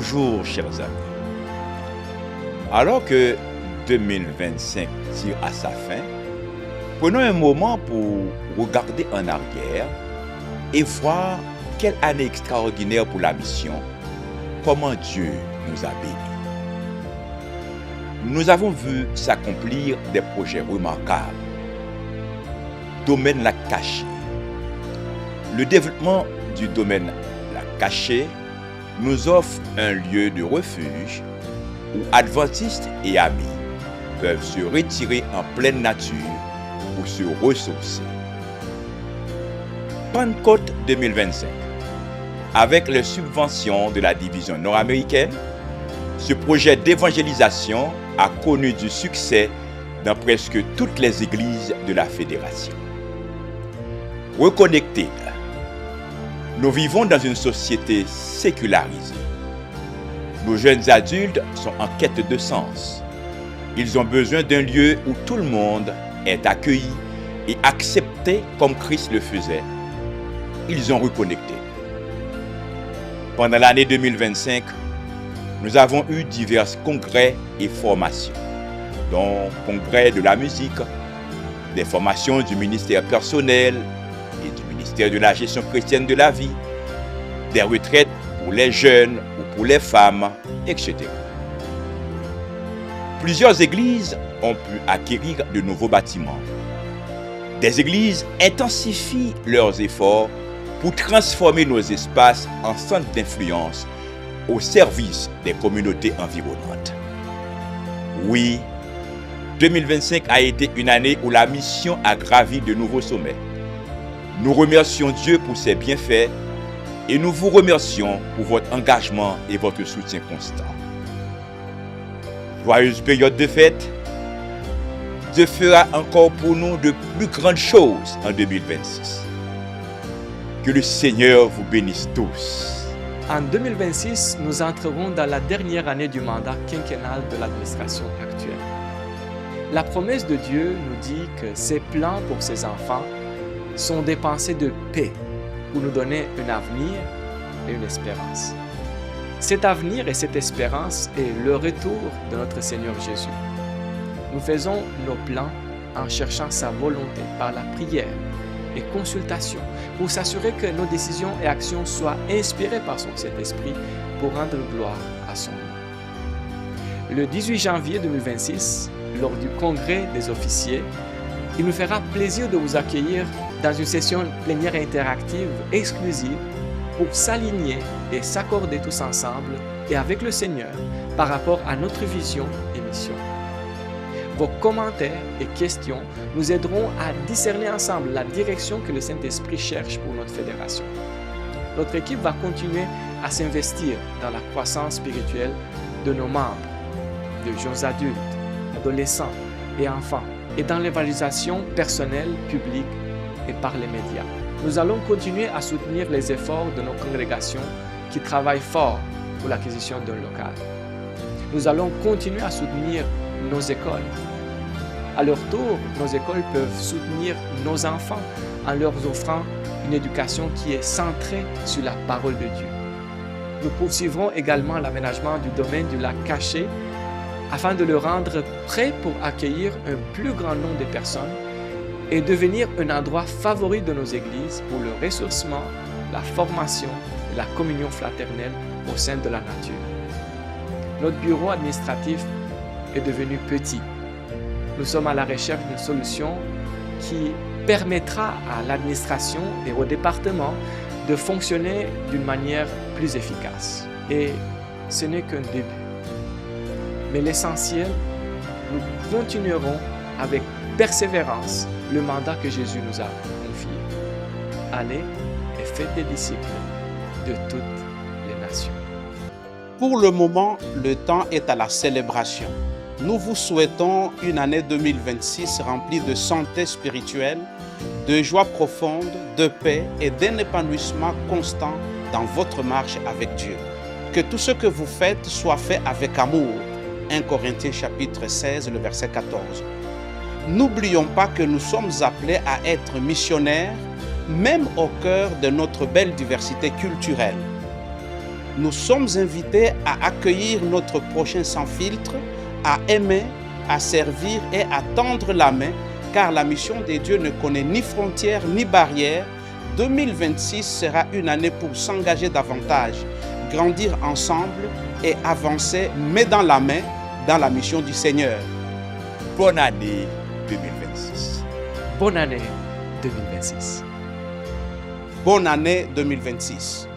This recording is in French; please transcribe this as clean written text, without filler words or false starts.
Bonjour chers amis. Alors que 2025 tire à sa fin, prenons un moment pour regarder en arrière et voir quelle année extraordinaire pour la mission, comment Dieu nous a bénis. Nous avons vu s'accomplir des projets remarquables. Domaine la caché. Le développement du domaine la caché nous offre un lieu de refuge où adventistes et amis peuvent se retirer en pleine nature pour se ressourcer. Pentecôte 2025. Avec les subventions de la division nord-américaine, ce projet d'évangélisation a connu du succès dans presque toutes les églises de la fédération. Reconnected. Nous vivons dans une société sécularisée. Nos jeunes adultes sont en quête de sens. Ils ont besoin d'un lieu où tout le monde est accueilli et accepté comme Christ le faisait. Ils ont reconnecté. Pendant l'année 2025, nous avons eu divers congrès et formations, dont congrès de la musique, des formations du ministère personnel et du ministère de la gestion chrétienne de la vie, des retraites pour les jeunes ou pour les femmes, etc. Plusieurs églises ont pu acquérir de nouveaux bâtiments. Des églises intensifient leurs efforts pour transformer nos espaces en centres d'influence au service des communautés environnantes. Oui, 2025 a été une année où la mission a gravi de nouveaux sommets. Nous remercions Dieu pour ses bienfaits et nous vous remercions pour votre engagement et votre soutien constant. Joyeuse période de fête. Dieu fera encore pour nous de plus grandes choses en 2026. Que le Seigneur vous bénisse tous. En 2026, nous entrerons dans la dernière année du mandat quinquennal de l'administration actuelle. La promesse de Dieu nous dit que ses plans pour ses enfants sont des pensées de paix pour nous donner un avenir et une espérance. Cet avenir et cette espérance est le retour de notre Seigneur Jésus. Nous faisons nos plans en cherchant sa volonté par la prière et consultation pour s'assurer que nos décisions et actions soient inspirées par son Saint-Esprit pour rendre gloire à son nom. Le 18 janvier 2026, lors du congrès des officiers, il nous fera plaisir de vous accueillir dans une session plénière interactive exclusive pour s'aligner et s'accorder tous ensemble et avec le Seigneur par rapport à notre vision et mission. Vos commentaires et questions nous aideront à discerner ensemble la direction que le Saint-Esprit cherche pour notre fédération. Notre équipe va continuer à s'investir dans la croissance spirituelle de nos membres, de jeunes adultes, adolescents et enfants, et dans l'évangélisation personnelle, publique et par les médias. Nous allons continuer à soutenir les efforts de nos congrégations qui travaillent fort pour l'acquisition d'un local. Nous allons continuer à soutenir nos écoles. À leur tour, nos écoles peuvent soutenir nos enfants en leur offrant une éducation qui est centrée sur la parole de Dieu. Nous poursuivrons également l'aménagement du domaine du lac Caché afin de le rendre prêt pour accueillir un plus grand nombre de personnes et devenir un endroit favori de nos églises pour le ressourcement, la formation et la communion fraternelle au sein de la nature. Notre bureau administratif est devenu petit. Nous sommes à la recherche d'une solution qui permettra à l'administration et au département de fonctionner d'une manière plus efficace. Et ce n'est qu'un début. Mais l'essentiel, nous continuerons avec persévérance le mandat que Jésus nous a confié. Allez et faites des disciples de toutes les nations. Pour le moment, le temps est à la célébration. Nous vous souhaitons une année 2026 remplie de santé spirituelle, de joie profonde, de paix et d'un épanouissement constant dans votre marche avec Dieu. Que tout ce que vous faites soit fait avec amour. 1 Corinthiens chapitre 16, le verset 14. N'oublions pas que nous sommes appelés à être missionnaires, même au cœur de notre belle diversité culturelle. Nous sommes invités à accueillir notre prochain sans filtre, à aimer, à servir et à tendre la main, car la mission de Dieu ne connaît ni frontières ni barrières. 2026 sera une année pour s'engager davantage, grandir ensemble et avancer main dans la main dans la mission du Seigneur. Bonne année 2026. Bonne année 2026. Bonne année 2026.